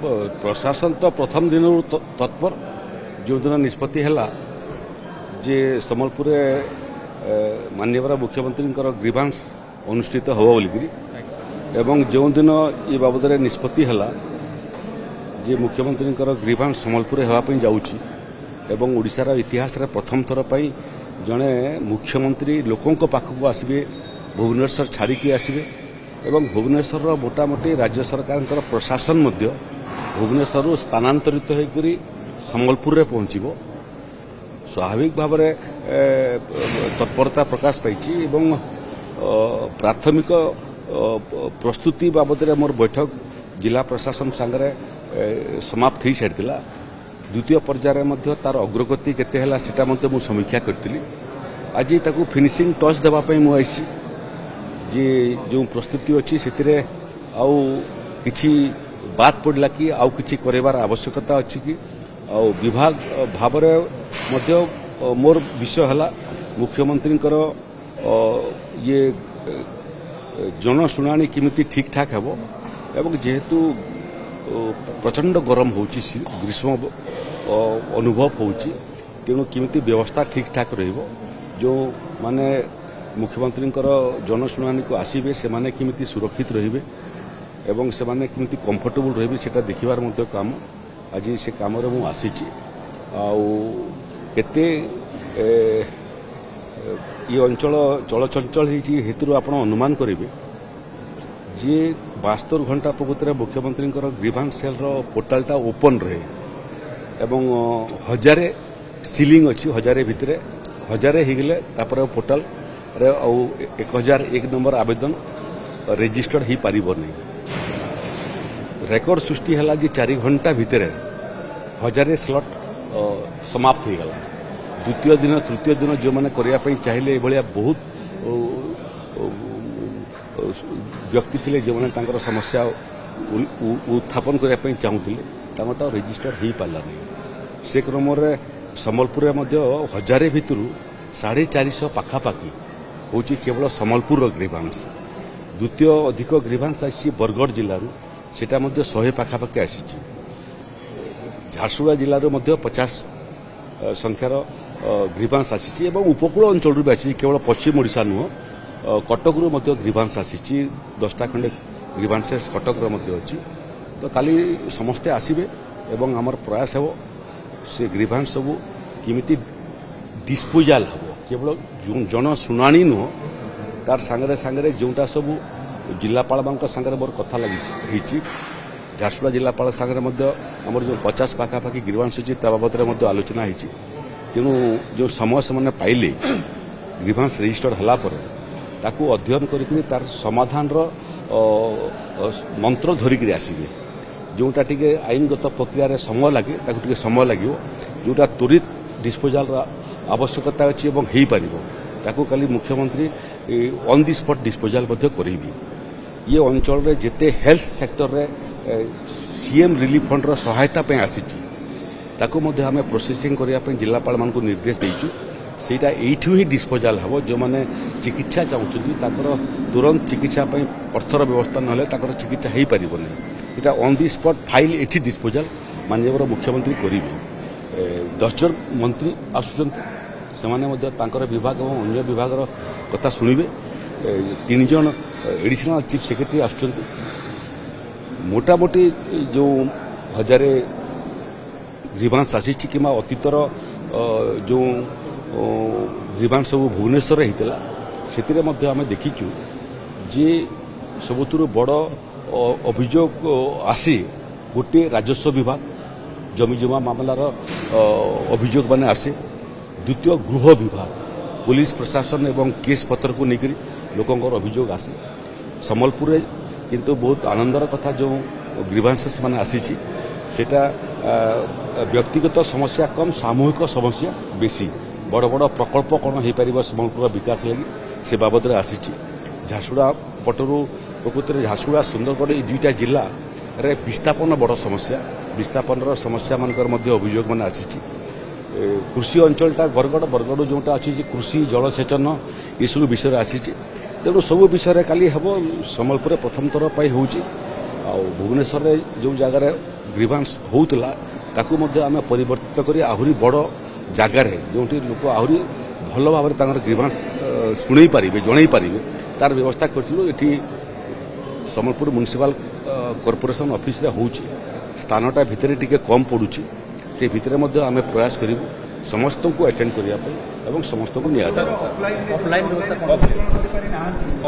प्रशासन तो प्रथम दिन तत्पर जो दिन निष्पत्ति है जे सम्बलपुर माननीय मुख्यमंत्री ग्रीवांस अनुष्ठित हम बोलिकी एवं जो दिन ये बाबद निष्पत्ति है जे मुख्यमंत्री ग्रीवांस सम्बलपुर होगापी जाऊँगी एवं ओडिशार इतिहास रे प्रथम थर पर जड़े मुख्यमंत्री लोकों पाखक आसबे भुवनेश्वर छाड़िकी आसबे एवं भुवनेश्वर मोटामोटी राज्य सरकार प्रशासन भुवनेश्वर स्थानांतरित होकर सम्बलपुर रे पहुंचबो स्वाभाविक भाव में तत्परता प्रकाश पाई एवं प्राथमिक प्रस्तुति बाबद मोर बैठक जिला प्रशासन सांगरे समाप्त हो सारी द्वितीय पर्यायर में तार अग्रगति केते है सेटा मु समीक्षा करी आज ताकू फिनिशिंग टच देवाई मुझे जे जो प्रस्तुति अच्छी से आउ किछि बात पड़ला कि आउ किछि करेबार आवश्यकता अच्छी कि आउ विभाग भाव मोर विषय है मुख्यमंत्री ये जनशुणाणी किमिति ठीक ठाक हेबो एवं जेहेतु प्रचंड गरम होची ग्रीष्म अनुभव होची तेणु किमिति व्यवस्था ठीक ठाक रहिबो जो माने मुख्यमंत्री जनशुणाणी को आसीबे से माने किमिति सुरक्षित रहिबे एवं से माने किमिति कंफर्टेबल रहिबे सेटा देखिबार मध्य काम आज से काम रे मु आसीची आउ केते ये अंचल चलचंचल हेतु आप अनुमान करेंगे जे 72 घंटा प्रकृति मुख्यमंत्री ग्रीवांस सेल पोर्टालटा ओपन रहे एवं 1000 सीलिंग अच्छी 1000 भितर 1000 होगले पोर्टाल रे 1001 नंबर आवेदन रेजिस्टर्ड हो पार नहीं रेकर्ड सृष्टि है 4 घंटा भितर 1000 स्लॉट समाप्त हो गला द्वितीय दिन तृतीय दिन जो मैंने करने चाहिए ये बहुत व्यक्ति थे जो मैंने समस्या उत्थापन करने चाहूले रेजिस्टर हो पारा नहीं से क्रम सम्बलपुर में 1000 भितर 450 पाखापाखि हूँ केवल सम्बलपुर ग्रीवांस द्वितीय अधिक ग्रीवांस आसी बरगढ़ जिलूर सेटा 100 पाखापाखि आसी झारसुगुड़ा जिलूर 50 संख्यार ग्रीवांस आसी उपकूल अंचल भी आसी केवल पश्चिम ओडिशा नुह कटक ग्रीवांस आसी 10टा खंडे ग्रीवांसेस कटक अच्छी तो काली समस्ते आसबे एवं आमर प्रयास हो से ग्रीवांस सब किमिति डिस्पोजाल हम केवल जनशुणाणी नुह तार सांगरे सांगरे जोटा सब जिलापाल सांगरे मोर कथा लगी झारसुगुड़ा जिलापाल सांगरे आमर जो 50 पाखापाखि ग्रीवांस अच्छी बाबद आलोचना होती तेणु जो समय से पाइले ग्रीवांस रेजिस्टर्ड हलापर ताकू अध्ययन करी तार समाधान मंत्र धरिकी आसबे जोटा टी आईनगत प्रक्रिया समय लगे ताकू समय लगे जोटा त्वरित डिस्पोजाल आवश्यकता अच्छी हो पार ताकू काली मुख्यमंत्री ऑन दी स्पॉट डिस्पोजाल करी ये अंचल रे जेते हेल्थ सेक्टर रे सीएम रिलीफ फंड सहायता आसी ताकू आम प्रोसेसिंग करने जिलापाल मान निर्देश देचु सेटा एठू ही डिस्पोजाल हम जो मैंने चिकित्सा चाहूँ तुरंत चिकित्सा अर्थर व्यवस्था ना चिकित्सा हो पार नहीं यहाँ ऑन दी स्पॉट फाइल एठी डिस्पोजाल माननीय मुख्यमंत्री करेंगे 10 जन मंत्री आसुँच विभाग और अन्य विभाग कथा शुणे 3 जन एडिशनल चीफ सेक्रेटरी आसुँच मोटामोटी जो 1000 ग्रीवांस आसी कि अतीतर जो ग्रीवांस सब भुवनेश्वर होता से आम देखीचु जे सबुठ बड़ अभियोग आसी गोटे राजस्व विभाग जमी जमा मामलार अभियोग माने आसे द्वितीय गृह विभाग पुलिस प्रशासन एवं केस पत्र को लेकर लोकंर अभियोग आसे सम्बलपुर किंतु बहुत आनंदर कथा जो ग्रीवांसेस माने आसी सेटा व्यक्तिगत समस्या कम सामूहिक समस्या बेसी बड़ बड़ प्रकल्प कौन हो पार सम्बलपुर विकास लगी से बाबद आसी झारसुगुड़ा पटरू प्रकृति झारसुगुड़ा सुंदरगढ़ ये 2टा जिला रे विस्थापन बड़ समस्या विस्थापन समस्या मानकर अभियोग मैंने आसी कृषि अंचलटा बरगढ़ जोटा अच्छी कृषि जलसेचन ये सब विषय आसी तेणु सब विषय काली हम सम्बलपुर प्रथम थर पर हो भुवनेश्वर जो जगार ଗ୍ରିଭାନ୍ସ ହେଉଥିଲା ତାକୁ ମଧ୍ୟ ଆମେ ପରିବର୍ତ୍ତିତ କରି ଆହୁରି ବଡ଼ ଜାଗାରେ ଯେଉଁଠି ଲୋକ ଆହୁରି ଭଲ ଭାବରେ ତାଙ୍କର ଗ୍ରିଭାନ୍ସ ଶୁଣେଇ ପାରିବେ ଜଣେଇ ପାରିବେ ତାର ବ୍ୟବସ୍ଥା କରିଥିଲୁ। ଏଠି ସମ୍ବଲପୁର म्युनिसिपल कॉर्पोरेशन ऑफिस रे होउची स्थानटा भितरे टिके कम पड़ुची से भितरे मध्य आमे प्रयास करिवु समस्त को अटेंड करिया पे एवं समस्त को निया जाय।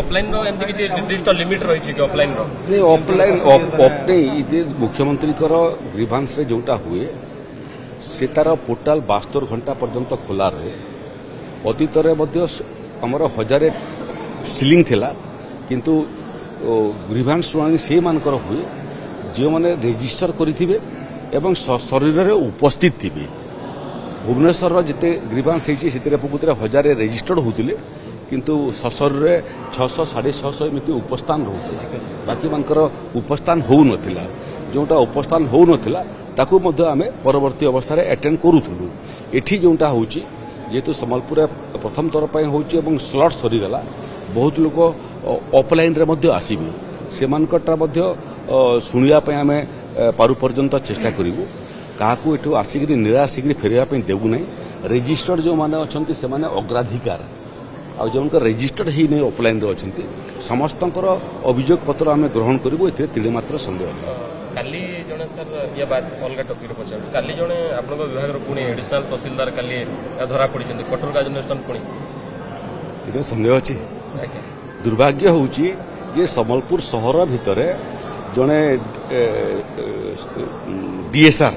ऑफलाइन रो एमती किछि निर्दिष्ट लिमिट रही छी कि ऑफलाइन रो नहीं ऑफलाइन ऑफने इते मुख्यमंत्री कर ग्रीवांस रे जोटा हुए से तार पोर्टाल 72 घंटा पर्यंत खोला रहे। अतीत रे मध्य हमर 1000 सीलिंग थिला किंतु ग्रीवांस शुणाणी से मानकर हुए जो मैंने रेजिस्टर करिथिबे एवं शरीर रे उपस्थित थिबे। भुवनेश्वर जिते ग्रीवांस होती से प्रकृति 1000 रेजिस्टर्ड होते किंतु शरीर रे 600 650 एमती उपस्थान रोते बाकी मानकर उपस्थान हो नथिला जोटा उपस्थान हो नथिला ताकू मध्य आमे परवर्ती अवस्था रे अटेंड करूथलु। एठी जोटा होची जेतु संबलपुर प्रथम थर पय होची एवं स्लॉट सरी गला बहुत लोग ऑफलाइन रे मध्य आसीबे से मानकटा मध्य सुनिया पे आमे पारु पर्यंत चेष्टा करिवु काहाकू एठू आसिकरी निरासिकरी फेरिया पे देबु नै। रेजिस्टर्ड जो माने अछंती से माने अग्राधिकार आ जोनका रेजिस्टर्ड ही नै ऑफलाइन रे अछंती समस्तंकर अभियोग पत्र आमे ग्रहण करिवु एते तिले मात्र संदेह काली जने सर या बात अलगा टॉपिक रे पछाउ काली जने आपन विभाग रो पुणी एडिशनल तहसीलदार काली धरा पड़ी छथि कठोर कार्यानुष्ठान पुणी इधर संदेह अछि। दुर्भाग्य होउची जे संबलपुर शहर भितर जने डीएसआर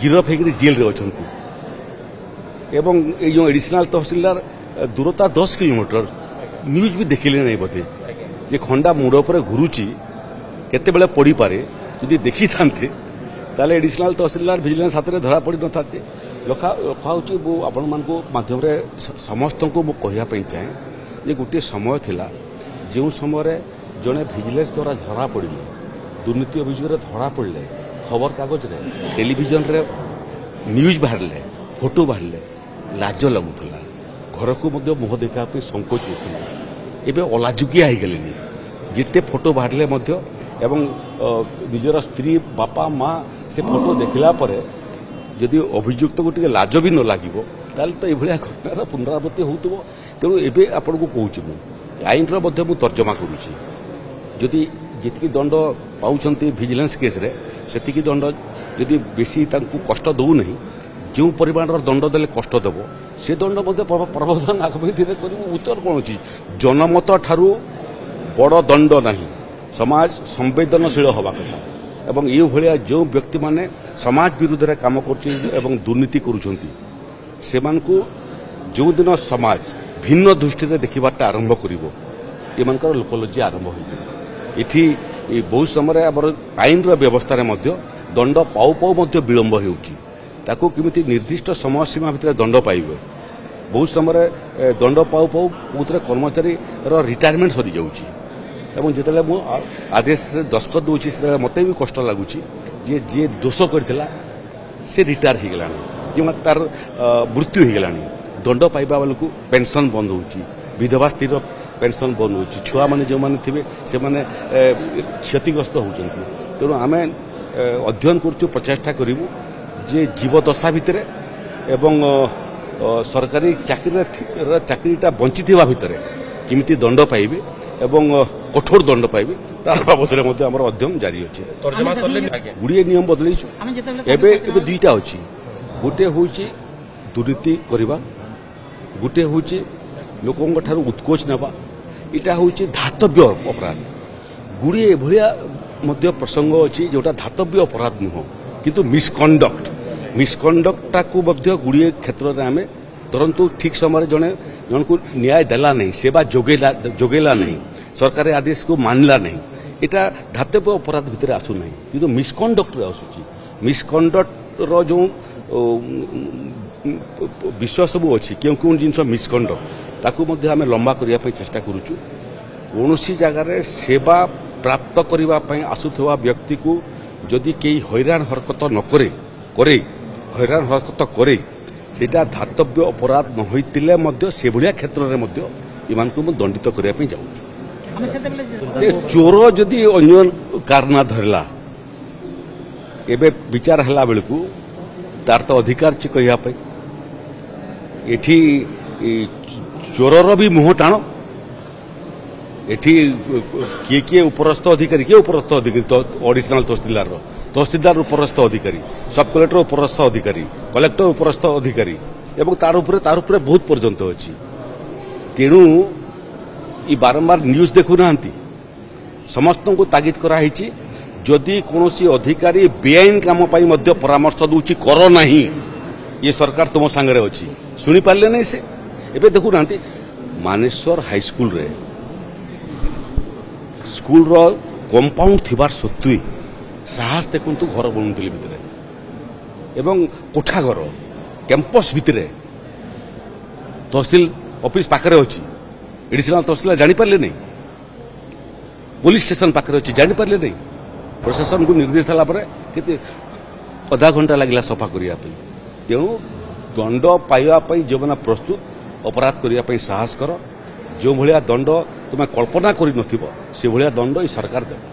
गिरफ होकर जेल रे अछंती एवं जो एडिशनल तहसीलदार दूरता 10 किलोमीटर न्यूज भी देखिले नहीं बोधे जे खंडा मुंड पर घुरुची केते बेले पड़ी पारे यदि देखी थांते ताले एडिशनल तहसीलदार विजिलेंस हाथ में धरा पड़ी न थाते लखा होची वो आपण मान को माध्यम रे समस्त को मु कहिया पई चाहे जे गोटे समय थिला जो समय जड़े विजिलेंस द्वारा धरा पड़े दुर्नीति अभियोग धरा पड़े खबर कागज रे टेलीविजन रे न्यूज बाहर फोटो बाहर लाज लगुला घर को मुह देखा संकोच होता एवं अलाजुकिया हो गले जिते फोटो बाहर एवं निजर स्त्री बापा माँ से फोटो देखला जदि अभियुक्त को टे लाज भी न लगे ताल तो यह घटनार पुनरावृत्ति हो तेणु एवं आपन को कहूँ मु आईन तर्जमा करुँची जदि जी दंड पाँच विजिलेंस केस रे सेतिकी दंड जदि बेसी कष्ट दौना जो परिमाण दंड देले कष्ट देव से दंड प्रावधान आगामी दिन कर उत्तर कौन अच्छी जनमत ठारू बड़ दंड नहीं समाज संवेदनशील हवा कथा एवं ये भाया जो व्यक्ति माने समाज विरुद्ध रे काम कर दुर्नीति करुँच जो दिन समाज भिन्न दृष्टि देखा आरंभ कर लोकोलोजी आरंभ हो बहुत समय आईन व्यवस्था दंड पाऊ पाऊ विलंब होती निर्दिष्ट समय सीमा भितर दंड पाइबे बहुत समय दंड पाऊ पाऊ बहुत कर्मचारी रिटायरमेंट सरी जाऊँगी जिते मु आदेश दस्तखत दूसरी से मत भी कष्ट लगुच जे दोष करता से रिटायर हो गला जो तार मृत्यु हो गला दंड पाइबा बेलू पेंशन बंद हो विधवा स्थिर पेंशन बंद हो छुआ मैंने जो मैंने थे से मैंने क्षतिग्रस्त होती तेणु आम अध्ययन करूँ प्रचेषा करूँ जे जीवदशा भितर एवं सरकारी चाकरीटा बंची भितर किमिति दंड पाइबे एवं कठोर दंड पाइबे तार बाबद अध्ययन जारी अच्छे गुड़िए नियम बदलैछु एवं दुईटा अच्छी गोटे हूँ दुर्नीति करवा गोटे हूँ लोकों ठारू उत्कोच नेबा इटा हूँ धातव्य अपराध गुड़िए एभलिया प्रसंग अच्छी जोटा धातव्य अपराध नुह किंतु मिसकंडक्टा को गुड़िए क्षेत्र में आम तुरंतु ठीक समय जड़े जन को न्याय देला नहीं सेवा जोगेला नहीं सरकारी आदेश को मानला नहीं इटा धातव्य अपराध भितर आसू नहीं किंतु मिसकंडक्ट आसूची मिसकंडक्ट जो विषय सब अच्छी क्यों क्यों जिन मिसकंडक्ट ताकू आम लंबा करने चेष्टा करुचु कौन सी जगार सेवा प्राप्त करने आसुवा व्यक्ति को जदि कई हैरान हरकत न करे हैरान हरकत करे सेटा धातव्य अपराध न होइतिले मध्य से भलिया क्षेत्र में इमानकु दंडित करने जाऊँ चोर जदि अन्य कार ना धरला एबे विचार हला बेलू तार तो अधिकार ची कहिया पे एठी चोरर भी मुह टाण एठी किए किए उपरस्थ अधिकारी किए उपरस्थ अधिकारी ऑडिशनल तहसीलदार उपरस्थ अधिकारी सब कलेक्टर उपरस्थ अधिकारी कलेक्टर उपरस्थ अधिकारी एवं तार उपरे बहुत पर्यंत अच्छी तेणु ये बारंबार न्यूज देखु ना समस्त को तागिद कराई जदि कौन अधिकारी बेआईन काम परामर्श दूची कर नहीं ये सरकार तुम सांगे अच्छी शुणी पारे नहीं से एबे देखु ना मानेश्वर हाईस्कल रे स्कूल रो कंपाउंड थिबार सत्वे साहस देखु घर बनूली भितर एवं कोठा घर कैंपस भितर तहसील ऑफिस पाखरे अच्छी एडिशनल तहसील जानीपारे नहीं पुलिस स्टेशन पाखरे अच्छी जानीपारे नहीं प्रशासन को निर्देश देला कि आधा घंटा लगे सफा करने तेणु दंड पाइबापी जो मैंने प्रस्तुत अपराध करने साहस कर जो भाया दंड तुम्हें कल्पना कर से भाया दंड सरकार देव।